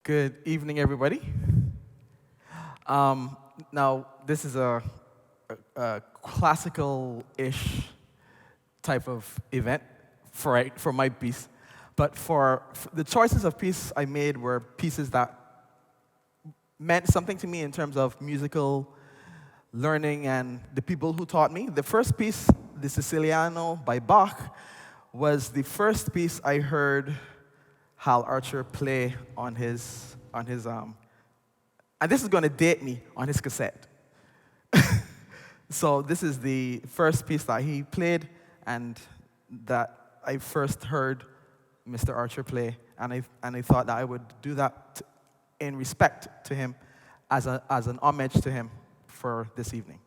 Good evening, everybody. Now, this is a classical-ish type of event for my piece. But for the choices of pieces I made were pieces that meant something to me in terms of musical learning and the people who taught me. The first piece, the Siciliano by Bach, was the first piece I heard Hal Archer play on his and this is going to date me, on his cassette. So this is the first piece that he played and that I first heard Mr. Archer play, and I thought that I would do that in respect to him, as an homage to him for this evening.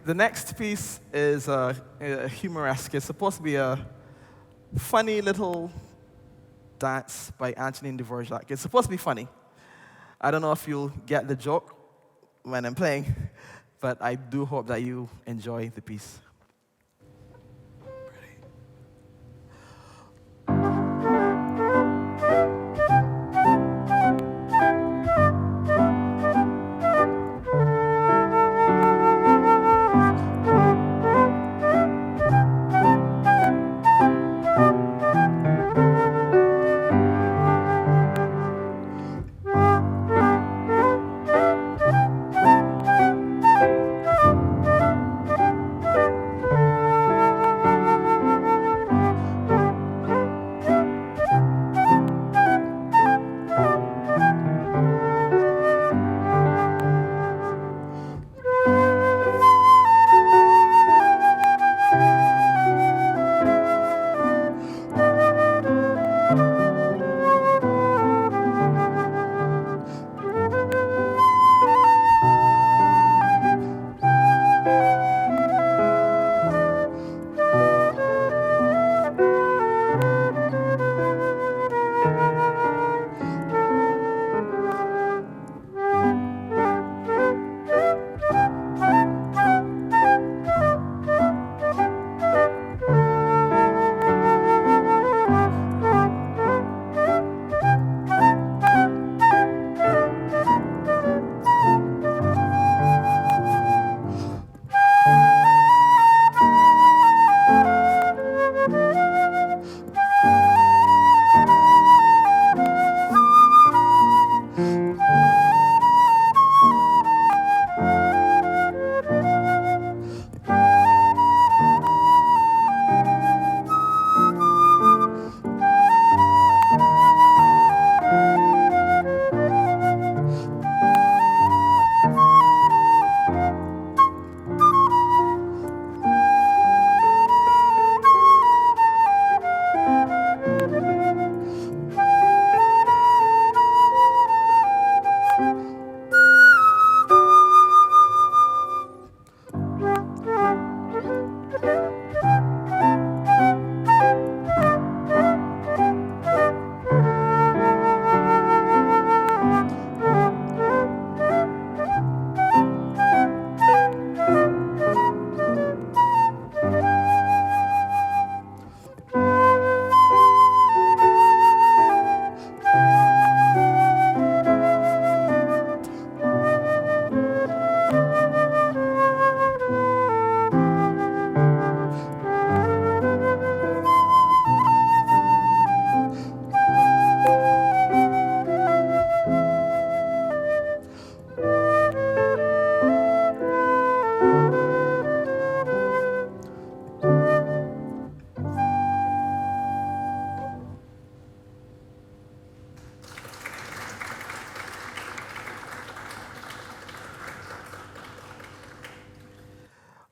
The next piece is a humoresque. It's supposed to be a funny little dance by Antonin Dvorak. It's supposed to be funny. I don't know if you'll get the joke when I'm playing, but I do hope that you enjoy the piece.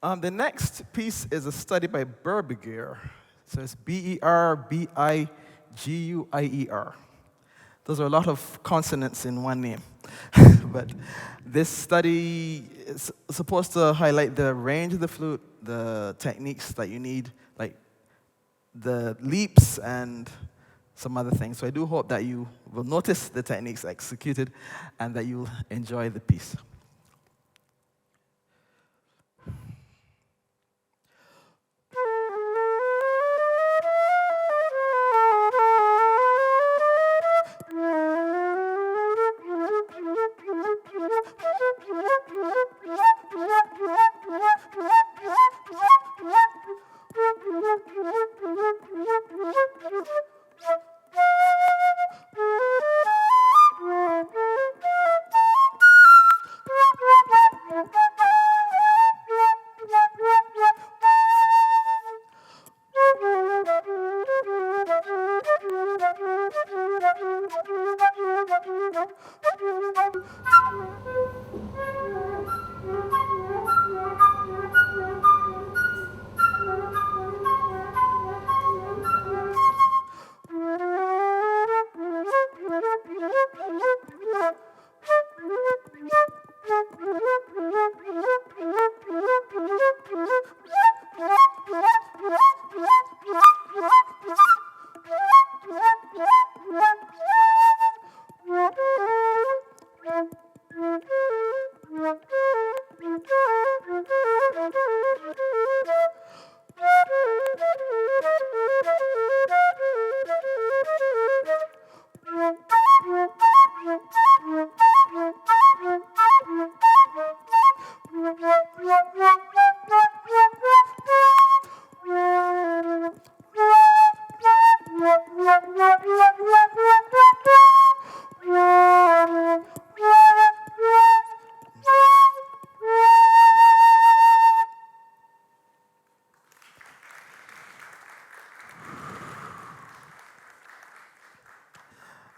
The next piece is a study by Berbiguier. So it's Berbiguier. Those are a lot of consonants in one name. But this study is supposed to highlight the range of the flute, the techniques that you need, like the leaps and some other things. So I do hope that you will notice the techniques executed and that you'll enjoy the piece.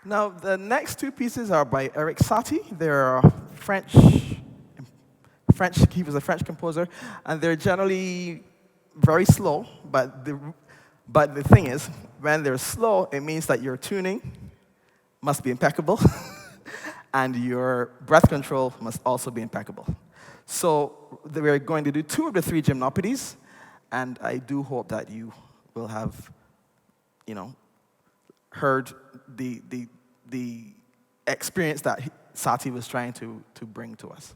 Now, the next two pieces are by Eric Satie. They're he was a French composer, and they're generally very slow, but the thing is, when they're slow, it means that your tuning must be impeccable, and your breath control must also be impeccable. So we're going to do 2 of the 3 Gymnopedies, and I do hope that you will have, heard the experience that Satie was trying to bring to us.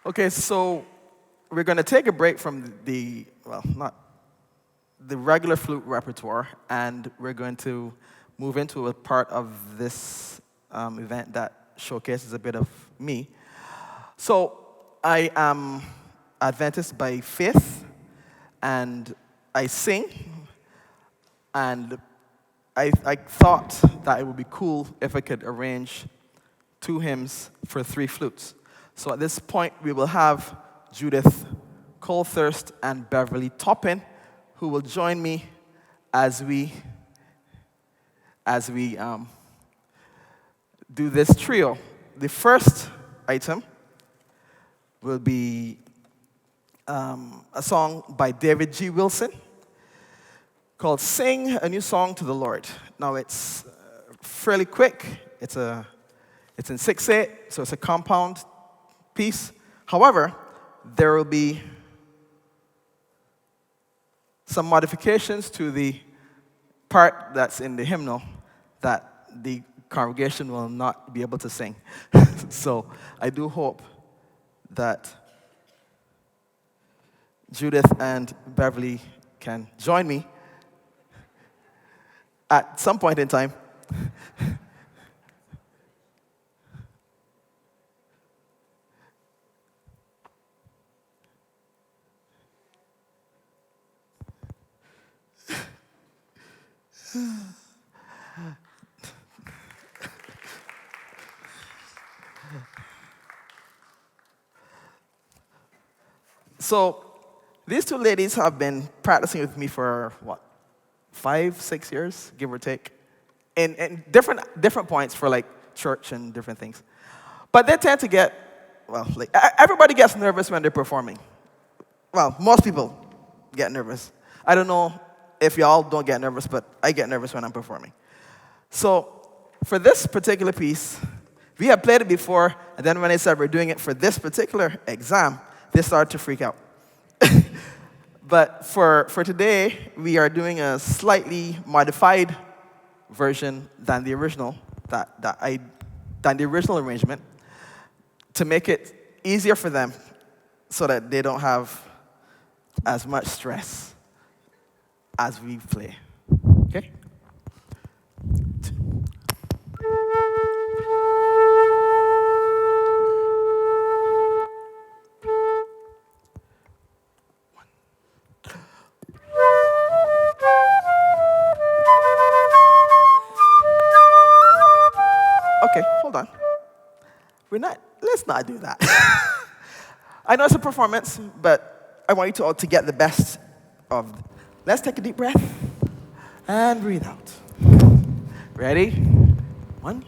Okay, so we're going to take a break from the, well, not the regular flute repertoire, and we're going to move into a part of this event that showcases a bit of me. So I am Adventist by faith, and I sing, and I thought that it would be cool if I could arrange 2 hymns for 3 flutes. So at this point, we will have Judith Colthurst and Beverly Toppin, who will join me as we do this trio. The first item will be a song by David G. Wilson called "Sing a New Song to the Lord." Now it's fairly quick. It's in 6/8, so it's a compound piece. However, there will be some modifications to the part that's in the hymnal that the congregation will not be able to sing. So I do hope that Judith and Beverly can join me at some point in time. So these 2 ladies have been practicing with me for, 5, 6 years, give or take, in different points for like church and different things. But they tend to get, everybody gets nervous when they're performing. Well, most people get nervous. I don't know if y'all don't get nervous, but I get nervous when I'm performing. So for this particular piece, we have played it before, and then when they said we're doing it for this particular exam, they started to freak out. But for today, we are doing a slightly modified version than the original, than the original arrangement, to make it easier for them so that they don't have as much stress as we play. Okay? Okay, hold on. Let's not do that. I know it's a performance, but I want you to all to get the best of. Let's take a deep breath and breathe out. Ready? 1.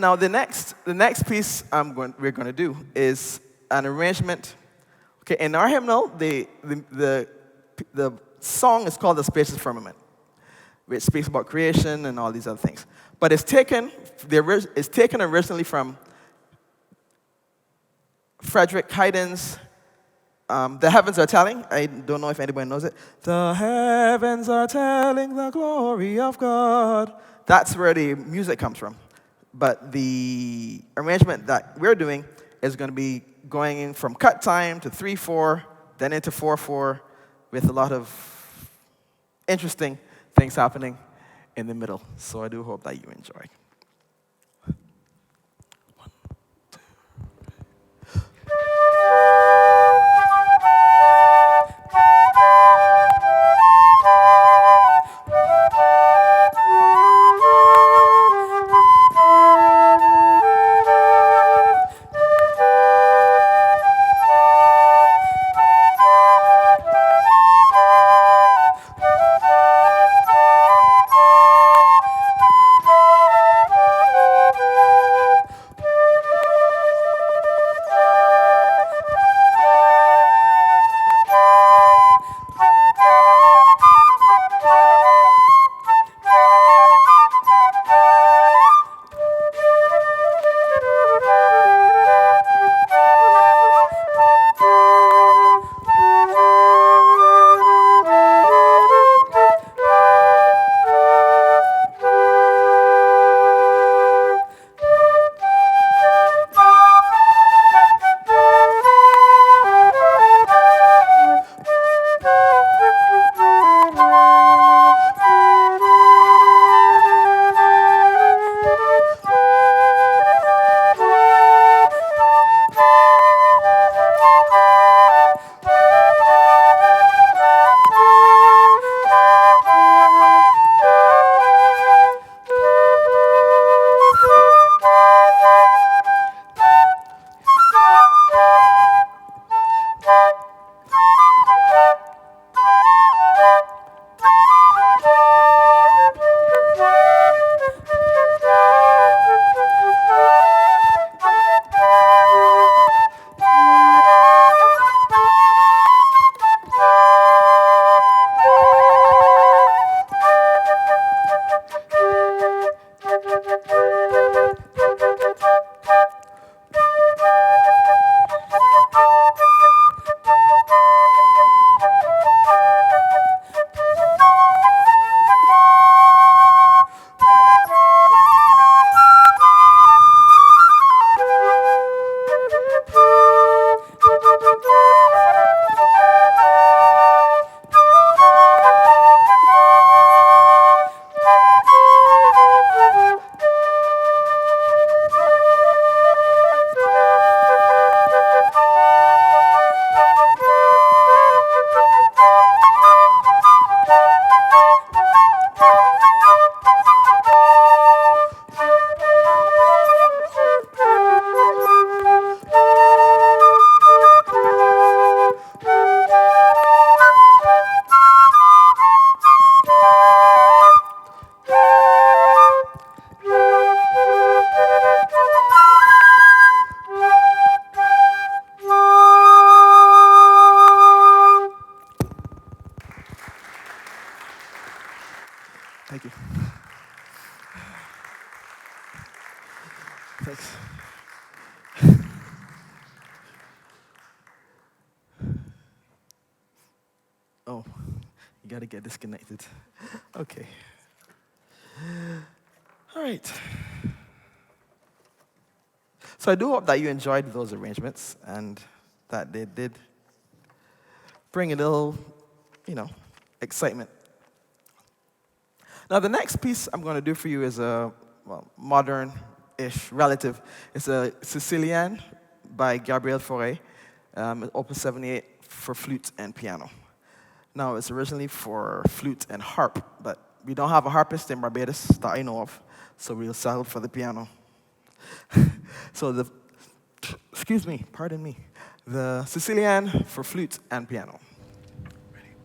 Now, the next piece we're going to do is an arrangement. Okay, in our hymnal, the song is called the Spacious Firmament, which speaks about creation and all these other things. But it's taken originally from Frederick Haydn's The Heavens Are Telling. I don't know if anybody knows it. The heavens are telling the glory of God. That's where the music comes from. But the arrangement that we're doing is going to be going in from cut time to 3/4, then into 4/4, with a lot of interesting things happening in the middle. So I do hope that you enjoy. Thank you. Thanks. Oh, you got to get disconnected. Okay. All right. So I do hope that you enjoyed those arrangements and that they did bring a little, excitement. Now, the next piece I'm going to do for you is a modern-ish relative. It's a Sicilienne by Gabriel Fauré, Opus 78 for flute and piano. Now, it's originally for flute and harp, but we don't have a harpist in Barbados that I know of, so we'll settle for the piano. So the Sicilienne for flute and piano. Ready?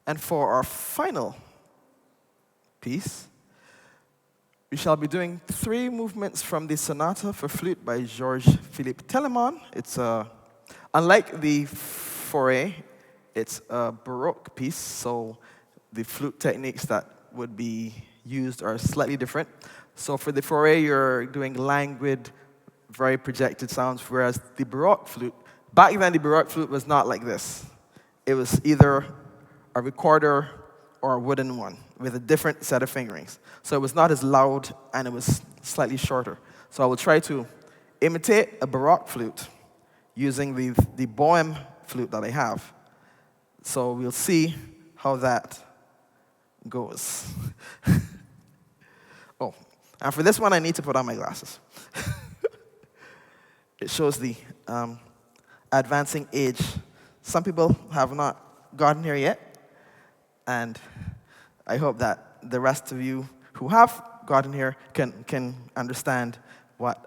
And for our final piece, we shall be doing 3 movements from the Sonata for Flute by Georges-Philippe Telemann. It's unlike the Fauré, it's a Baroque piece, so the flute techniques that would be used are slightly different. So for the Fauré, you're doing languid, very projected sounds, whereas the Baroque flute, back then the Baroque flute was not like this. It was either a recorder or a wooden one with a different set of fingerings. So it was not as loud and it was slightly shorter. So I will try to imitate a Baroque flute using the Bohème flute that I have. So we'll see how that goes. Oh, and for this one I need to put on my glasses. It shows the advancing age. Some people have not gotten here yet, and I hope that the rest of you who have gotten here can understand what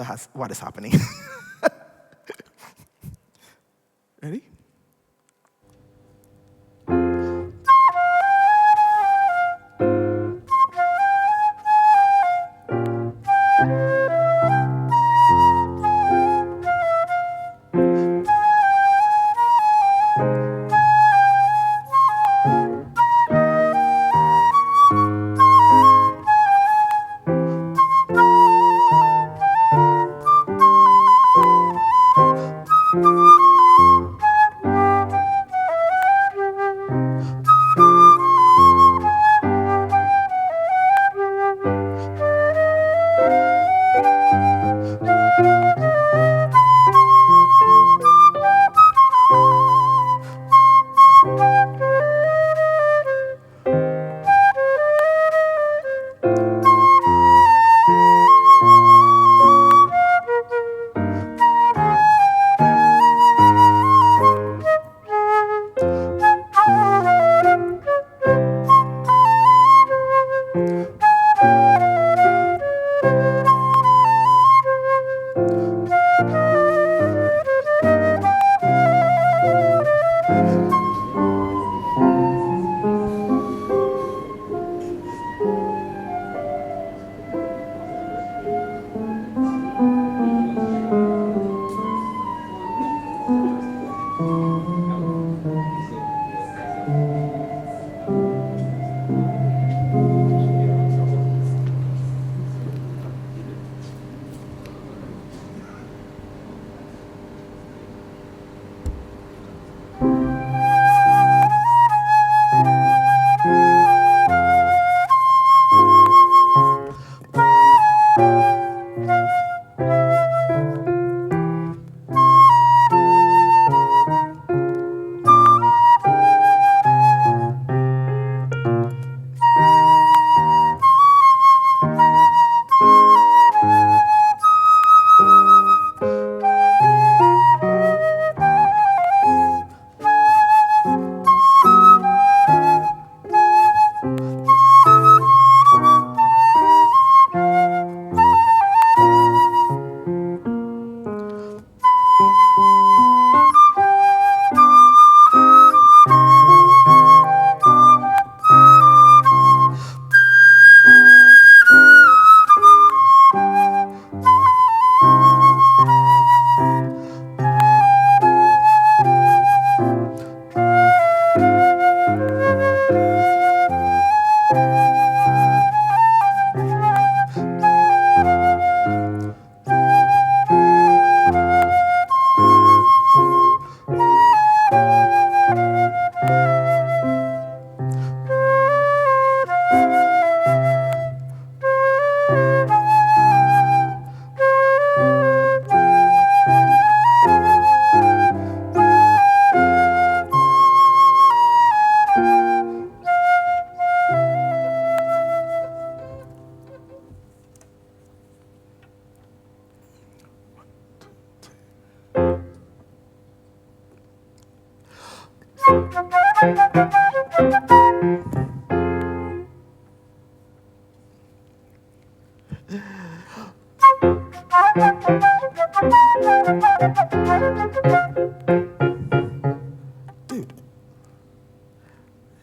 is happening. Ready?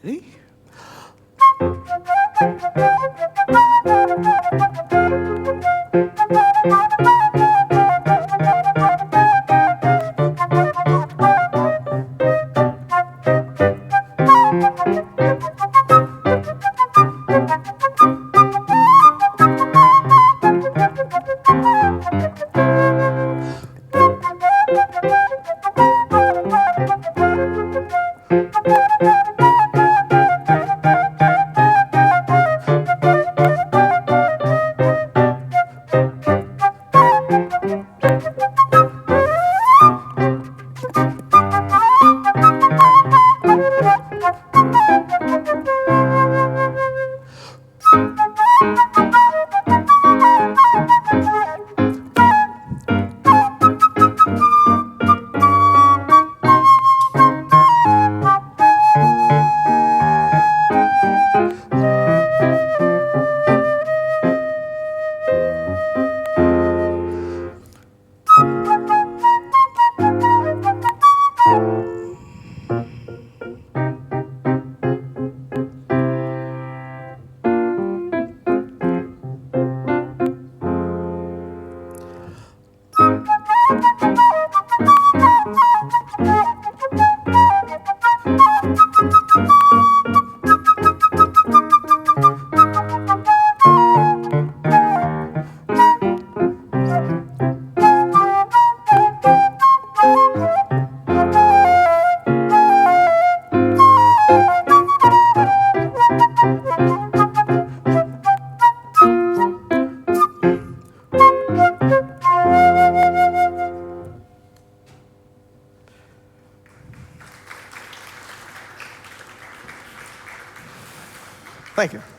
Ready? Thank you.